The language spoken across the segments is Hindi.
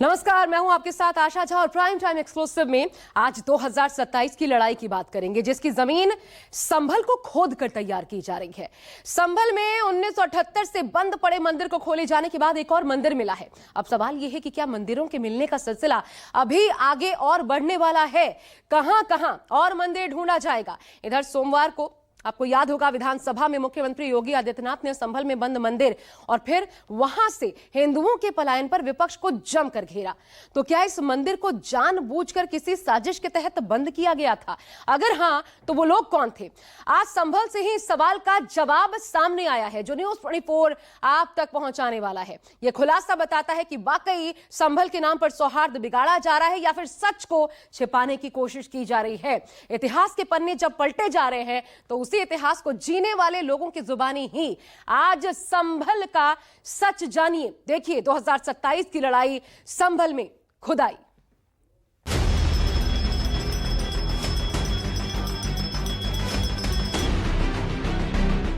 नमस्कार, मैं हूं आपके साथ आशा झा और प्राइम टाइम एक्सक्लूसिव में आज 2027 की लड़ाई की बात करेंगे, जिसकी जमीन संभल को खोद कर तैयार की जा रही है। संभल में 1978 से बंद पड़े मंदिर को खोले जाने के बाद एक और मंदिर मिला है। अब सवाल यह है कि क्या मंदिरों के मिलने का सिलसिला अभी आगे और बढ़ने वाला है? कहां कहां और मंदिर ढूंढा जाएगा? इधर सोमवार को आपको याद होगा, विधानसभा में मुख्यमंत्री योगी आदित्यनाथ ने संभल में बंद मंदिर और फिर वहां से हिंदुओं के पलायन पर विपक्ष को जमकर घेरा। तो क्या इस मंदिर को जानबूझकर किसी साजिश के तहत बंद किया गया था? अगर हां, तो वो लोग कौन थे? आज संभल से ही इस सवाल का जवाब सामने आया है, जो न्यूज 24 आप तक पहुंचाने वाला है। यह खुलासा बताता है कि वाकई संभल के नाम पर सौहार्द बिगाड़ा जा रहा है या फिर सच को छिपाने की कोशिश की जा रही है। इतिहास के पन्ने जब पलटे जा रहे हैं तो उसी इतिहास को जीने वाले लोगों की जुबानी ही आज संभल का सच जानिए। देखिए 2027 की लड़ाई, संभल में खुदाई।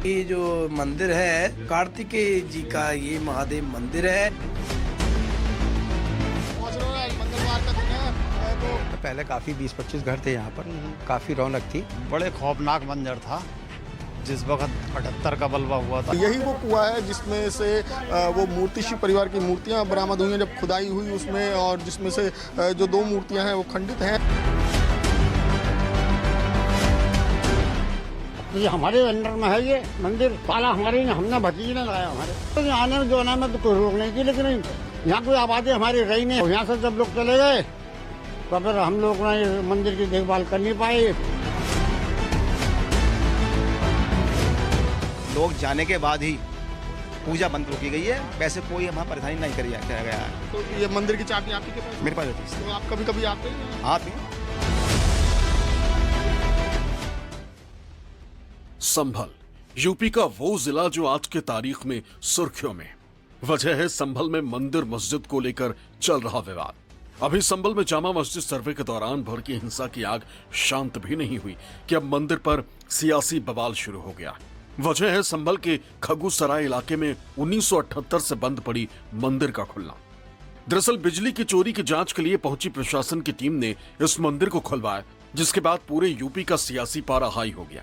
ये जो मंदिर है कार्तिकेय जी का, ये महादेव मंदिर है। पहले काफ़ी 20-25 घर थे यहाँ पर, काफ़ी रौनक थी। बड़े खौफनाक मंजर था जिस वक्त 78 का बलवा हुआ था। यही वो कुआं है जिसमें से वो मूर्ति शिव परिवार की मूर्तियाँ बरामद हुई हैं जब खुदाई हुई उसमें, और जिसमें से जो 2 मूर्तियाँ हैं वो खंडित हैं। ये हमारे अंडर में है ये मंदिर, ताला हमारे हमने भतीजे ने लगाया हमारे। तो आने में जो आने में तो कोई रोक नहीं थी, लेकिन यहाँ कोई आबादी हमारी रही नहीं। यहाँ से जब लोग चले गए तो फिर हम लोग ने मंदिर की देखभाल कर नहीं पाए। लोग जाने के बाद ही पूजा बंद रोकी गई है। वैसे कोई वहाँ परेशानी नहीं करी गया है। तो ये मंदिर की चाबी आपके के पास? मेरे पास होती है। तो आप कभी कभी आते हैं? आते हैं। संभल यूपी का वो जिला जो आज के तारीख में सुर्खियों में। वजह है संभल में मंदिर मस्जिद को लेकर चल रहा विवाद। अभी संभल में जामा मस्जिद सर्वे के दौरान भड़की हिंसा की आग शांत भी नहीं हुई कि अब मंदिर पर सियासी बवाल शुरू हो गया। वजह है संभल के खगूसराय इलाके में 1978 से बंद पड़ी मंदिर का खुलना। दरअसल बिजली की चोरी की जांच के लिए पहुंची प्रशासन की टीम ने इस मंदिर को खुलवाया, जिसके बाद पूरे यूपी का सियासी पारा हाई हो गया।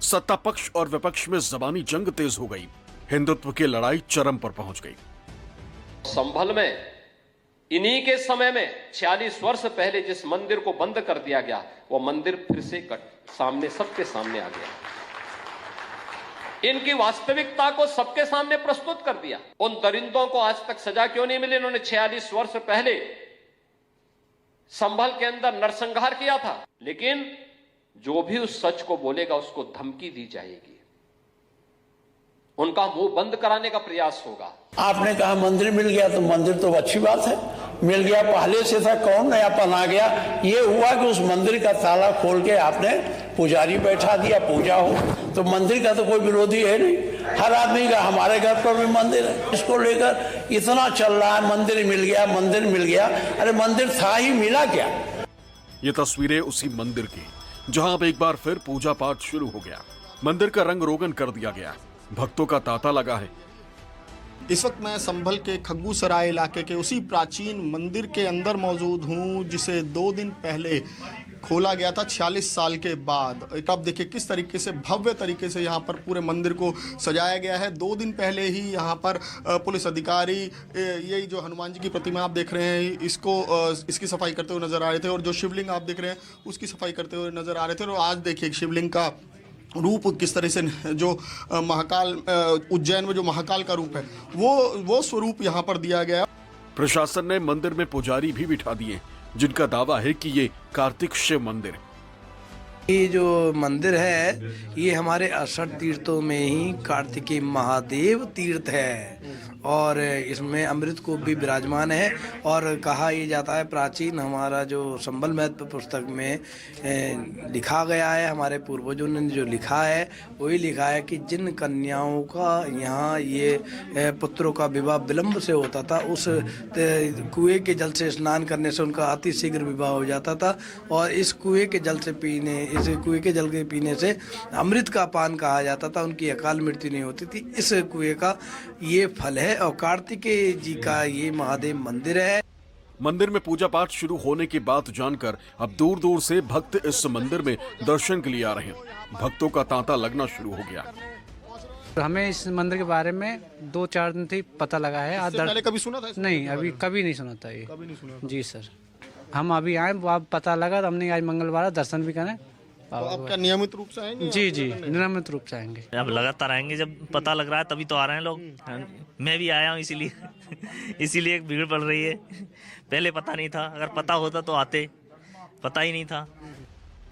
सत्ता पक्ष और विपक्ष में जबानी जंग तेज हो गई। हिंदुत्व की लड़ाई चरम पर पहुंच गई। संभल में इन्हीं के समय में 46 वर्ष पहले जिस मंदिर को बंद कर दिया गया, वो मंदिर फिर से सामने सबके सामने आ गया। इनकी वास्तविकता को सबके सामने प्रस्तुत कर दिया। उन दरिंदों को आज तक सजा क्यों नहीं मिली? इन्होंने 46 वर्ष पहले संभल के अंदर नरसंहार किया था, लेकिन जो भी उस सच को बोलेगा उसको धमकी दी जाएगी, उनका मुंह बंद कराने का प्रयास होगा। आपने कहा मंदिर मिल गया, तो मंदिर तो अच्छी बात है, मिल गया। पहले से था, कौन नयापन आ गया? ये हुआ कि उस मंदिर का ताला खोल के आपने पुजारी बैठा दिया, पूजा हो। तो मंदिर का तो कोई विरोधी है नहीं, हर आदमी का। हमारे घर पर भी मंदिर है, इसको लेकर इतना चल रहा है, मंदिर मिल गया, मंदिर मिल गया। अरे मंदिर था ही, मिला क्या? ये तस्वीरें उसी मंदिर की जहां अब एक बार फिर पूजा पाठ शुरू हो गया। मंदिर का रंग रोगन कर दिया गया, भक्तों का तांता लगा है। इस वक्त मैं संभल के खगूसराय इलाके के उसी प्राचीन मंदिर के अंदर मौजूद हूं, जिसे 2 दिन पहले खोला गया था 46 साल के बाद। अब देखिए किस तरीके से भव्य तरीके से यहाँ पर पूरे मंदिर को सजाया गया है। 2 दिन पहले ही यहाँ पर पुलिस अधिकारी यही जो हनुमान जी की प्रतिमा आप देख रहे हैं, इसकी सफाई करते हुए नजर आ रहे थे, और जो शिवलिंग आप देख रहे हैं उसकी सफाई करते हुए नजर आ रहे थे। और आज देखिए शिवलिंग का रूप किस तरह से, जो महाकाल उज्जैन में जो महाकाल का रूप है, वो स्वरूप यहाँ पर दिया गया। प्रशासन ने मंदिर में पुजारी भी बिठा दिए, जिनका दावा है कि ये कार्तिक शिव मंदिर। ये जो मंदिर है ये हमारे 68 तीर्थों में ही कार्तिकेय महादेव तीर्थ है, और इसमें अमृत को भी विराजमान है। और कहा यह जाता है, प्राचीन हमारा जो संभल महत्व पुस्तक में लिखा गया है, हमारे पूर्वजों ने जो लिखा है वही लिखा है कि जिन कन्याओं का यहाँ ये पुत्रों का विवाह विलंब से होता था, उस कुएं के जल से स्नान करने से उनका अति शीघ्र विवाह हो जाता था। और इस कुएं के जल के पीने से अमृत का पान कहा जाता था, उनकी अकाल मृत्यु नहीं होती थी। इस कुएं का ये फल है, और कार्तिकेय जी का ये महादेव मंदिर है। मंदिर में पूजा पाठ शुरू होने की बात जानकर अब दूर दूर से भक्त इस मंदिर में दर्शन के लिए आ रहे हैं। भक्तों का तांता लगना शुरू हो गया। हमें इस मंदिर के बारे में 2-4 दिन से पता लगा है। आज पहले कभी सुना था? नहीं, अभी कभी नहीं सुना था ये। कभी नहीं सुना। जी सर, हम अभी आए, अब पता लगा तो हमने आज मंगलवार दर्शन भी करें। तो आप क्या नियमित रूप से आएंगे? जी जी, नियमित रूप से आएंगे। अब लगातार आएंगे, जब पता लग रहा है तभी तो आ रहे हैं लोग। मैं भी आया हूँ इसीलिए इसीलिए भीड़ पड़ रही है। पहले पता नहीं था, अगर पता होता तो आते, पता ही नहीं था।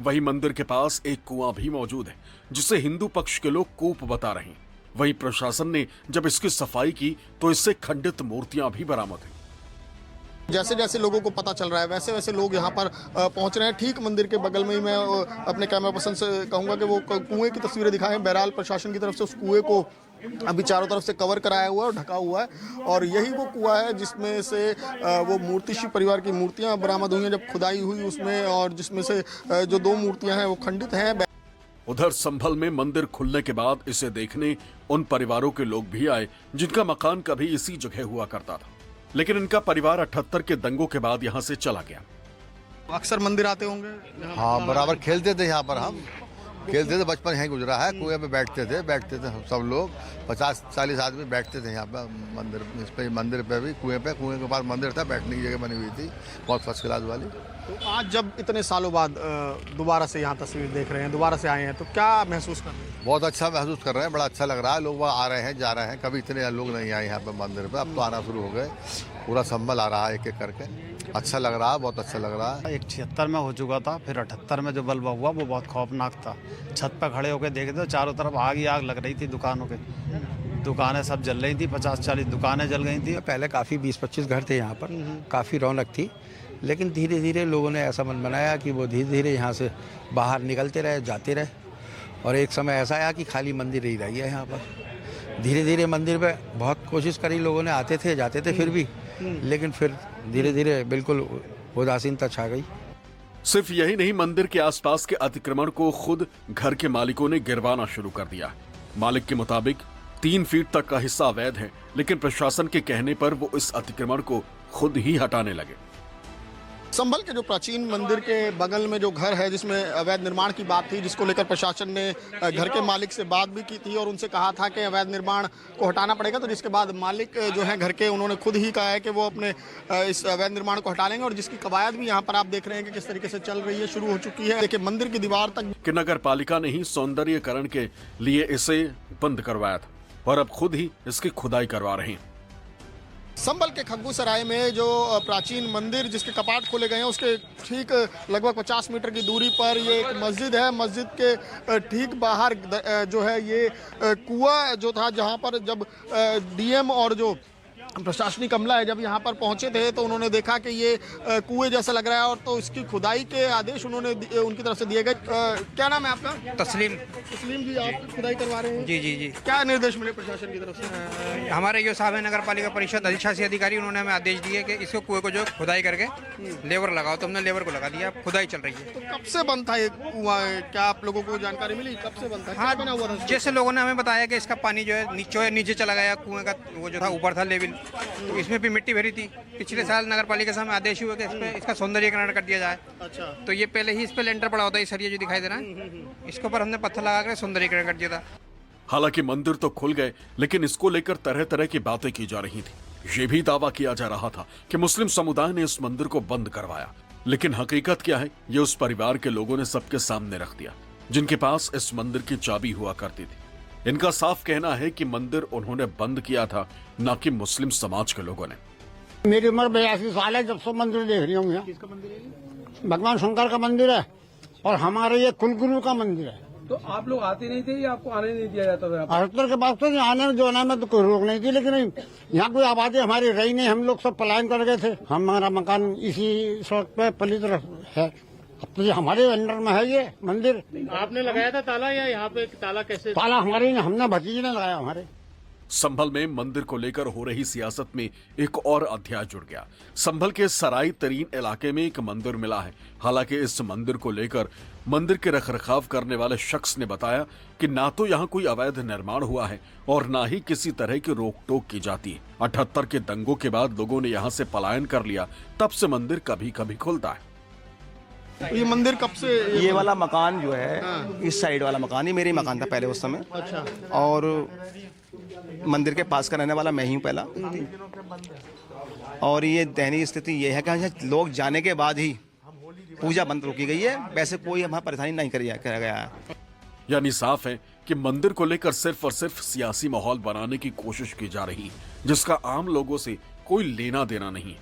वही मंदिर के पास एक कुआं भी मौजूद है जिसे हिंदू पक्ष के लोग कूप बता रहे हैं। वहीं प्रशासन ने जब इसकी सफाई की तो इससे खंडित मूर्तियां भी बरामद हैं। जैसे जैसे लोगों को पता चल रहा है वैसे वैसे लोग यहाँ पर पहुंच रहे हैं। ठीक मंदिर के बगल में ही मैं अपने कैमरा पर्सन से कहूंगा कि वो कुएं की तस्वीरें दिखाएं। बहरहाल प्रशासन की तरफ से उस कुएं को अभी चारों तरफ से कवर कराया हुआ है और ढका हुआ है, और यही वो कुआं है जिसमें से वो मूर्तिशी परिवार की मूर्तियां बरामद हुई हैं जब खुदाई हुई उसमें, और जिसमें से जो 2 मूर्तियां हैं वो खंडित हैं। उधर संभल में मंदिर खुलने के बाद इसे देखने उन परिवारों के लोग भी आए जिनका मकान कभी इसी जगह हुआ करता था, लेकिन इनका परिवार 78 के दंगों के बाद यहाँ से चला गया। अक्सर मंदिर आते होंगे? हाँ, बराबर खेलते थे यहाँ पर, हम खेलते थे, बचपन यहीं गुजरा है। कुएं पे बैठते थे सब लोग, 50-40 आदमी बैठते थे यहाँ पे मंदिर, इस पे मंदिर पे भी कुएं के पास मंदिर था, बैठने की जगह बनी हुई थी, बहुत फर्स्ट क्लास वाली। तो आज जब इतने सालों बाद दोबारा से यहाँ तस्वीर देख रहे हैं, दोबारा से आए हैं, तो क्या महसूस कर रहे हैं? बहुत अच्छा महसूस कर रहे हैं, बड़ा अच्छा लग रहा है। लोग वहाँ आ रहे हैं, जा रहे हैं, कभी इतने लोग नहीं आए यहाँ पे मंदिर पे, अब तो आना शुरू हो गए। पूरा संभल आ रहा है एक एक करके, अच्छा लग रहा है, बहुत अच्छा लग रहा है। एक 76 में हो चुका था, फिर 78 में जो बल्ब हुआ वो बहुत खौफनाक था। छत पर खड़े होकर देखे थे, चारों तरफ आग ही आग लग रही थी, दुकानों के दुकानें सब जल रही थी, 50-40 दुकानें जल गई थी। पहले काफ़ी 20-25 घर थे यहाँ पर, काफ़ी रौनक थी, लेकिन धीरे धीरे लोगों ने ऐसा मन बनाया कि वो धीरे धीरे यहाँ से बाहर निकलते रहे, जाते रहे, और एक समय ऐसा आया कि खाली मंदिर ही रही है यहाँ पर। धीरे धीरे मंदिर पे बहुत कोशिश करी लोगों ने, आते थे जाते थे फिर भी, लेकिन फिर धीरे धीरे बिल्कुल उदासीनता छा गई। सिर्फ यही नहीं, मंदिर के आसपास के अतिक्रमण को खुद घर के मालिकों ने गिरवाना शुरू कर दिया। मालिक के मुताबिक 3 फीट तक का हिस्सा अवैध है, लेकिन प्रशासन के कहने पर वो इस अतिक्रमण को खुद ही हटाने लगे। संभल के जो प्राचीन मंदिर के बगल में जो घर है जिसमें अवैध निर्माण की बात थी, जिसको लेकर प्रशासन ने घर के मालिक से बात भी की थी और उनसे कहा था कि अवैध निर्माण को हटाना पड़ेगा, तो जिसके बाद मालिक जो है घर के, उन्होंने खुद ही कहा है कि वो अपने इस अवैध निर्माण को हटा लेंगे, और जिसकी कवायद भी यहाँ पर आप देख रहे हैं कि किस तरीके से चल रही है, शुरू हो चुकी है। देखिए मंदिर की दीवार तक कि नगर पालिका ने ही सौंदर्यीकरण के लिए इसे बंद करवाया था और अब खुद ही इसकी खुदाई करवा रहे हैं। संभल के खग्गू सराय में जो प्राचीन मंदिर जिसके कपाट खोले गए हैं उसके ठीक लगभग 50 मीटर की दूरी पर ये एक मस्जिद है। मस्जिद के ठीक बाहर जो है ये कुआं जो था, जहां पर जब डीएम और जो प्रशासनिक अमला है जब यहाँ पर पहुंचे थे तो उन्होंने देखा कि ये कुएं जैसा लग रहा है, और तो इसकी खुदाई के आदेश उन्होंने उनकी तरफ से दिए गए। क्या नाम है आपका? तस्लीम। तस्लीम जी, आप खुदाई करवा रहे हैं? जी जी जी। क्या निर्देश मिले प्रशासन की तरफ से? हमारे जो साहब है नगर पालिका परिषद अधिशासी अधिकारी, उन्होंने हमें आदेश दिए कि इसको कुएं को जो खुदाई करके लेबर लगाओ, तो हमने लेबर को लगा दिया, खुदाई चल रही है। तो कब से बंद था ये कुआं? क्या आप लोगों को जानकारी मिली कब से बंद था? हाँ, बना हुआ था? जैसे लोगों ने हमें बताया कि इसका पानी जो है नीचे चला गया, कुएं का वो जो था ऊपर था लेवल, तो इसमें भी मिट्टी भरी थी। पिछले साल नगर पालिका से हमें आदेश हुआ कि इसका सौंदर्यीकरण कर दिया जाए। अच्छा। तो ये पहले ही इस पे लेंटर पड़ा होता है, सरिया जो दिखाई दे रहा है, इसके ऊपर हमने पत्थर लगा कर सौंदर्यीकरण कर दिया था। हालांकि मंदिर तो खुल गए, लेकिन इसको लेकर तरह तरह की बातें की जा रही थी। ये भी दावा किया जा रहा था कि मुस्लिम समुदाय ने इस मंदिर को बंद करवाया, लेकिन हकीकत क्या है ये उस परिवार के लोगों ने सबके सामने रख दिया जिनके पास इस मंदिर की चाबी हुआ करती थी। इनका साफ कहना है कि मंदिर उन्होंने बंद किया था, न कि मुस्लिम समाज के लोगों ने। मेरी उम्र 82 साल है जब से मंदिर देख रही हूँ। किसका मंदिर है? भगवान शंकर का मंदिर है, और हमारे ये कुलगुरु का मंदिर है। तो आप लोग आते नहीं थे या आपको आने नहीं दिया जाता था? 78 के बाद तो आने जो आने में तो कोई रोक नहीं थी, लेकिन यहाँ कोई आबादी हमारी रही नहीं, हम लोग सब पलायन कर गए थे। हमारा मकान इसी सड़क पे पली तरफ है, अब तो हमारे अंडर में है ये मंदिर। आपने लगाया था ताला या यहाँ पे ताला कैसे? ताला हमारे हमने भतीजे ने लगाया हमारे। संभल में मंदिर को लेकर हो रही सियासत में एक और अध्याय जुड़ गया। संभल के सराय तरीन इलाके में एक मंदिर मिला है। हालांकि इस मंदिर को लेकर मंदिर के रखरखाव करने वाले शख्स ने बताया कि ना तो यहाँ कोई अवैध निर्माण हुआ है और ना ही किसी तरह की रोक टोक की जाती है। 78 के दंगों के बाद लोगों ने यहाँ से पलायन कर लिया, तब से मंदिर कभी कभी खुलता है। ये मंदिर कब से ये वाला मकान जो है, इस साइड वाला मकान, ये मेरे ही मकान था पहले उस समय। अच्छा। और मंदिर के पास का रहने वाला मैं ही हूँ पहला। और ये दयनीय स्थिति ये है कि लोग जाने के बाद ही पूजा बंद रोकी गई है, वैसे कोई हमारा परेशानी नहीं करा गया है। यानी साफ है कि मंदिर को लेकर सिर्फ और सिर्फ सियासी माहौल बनाने की कोशिश की जा रही, जिसका आम लोगों से कोई लेना देना नहीं।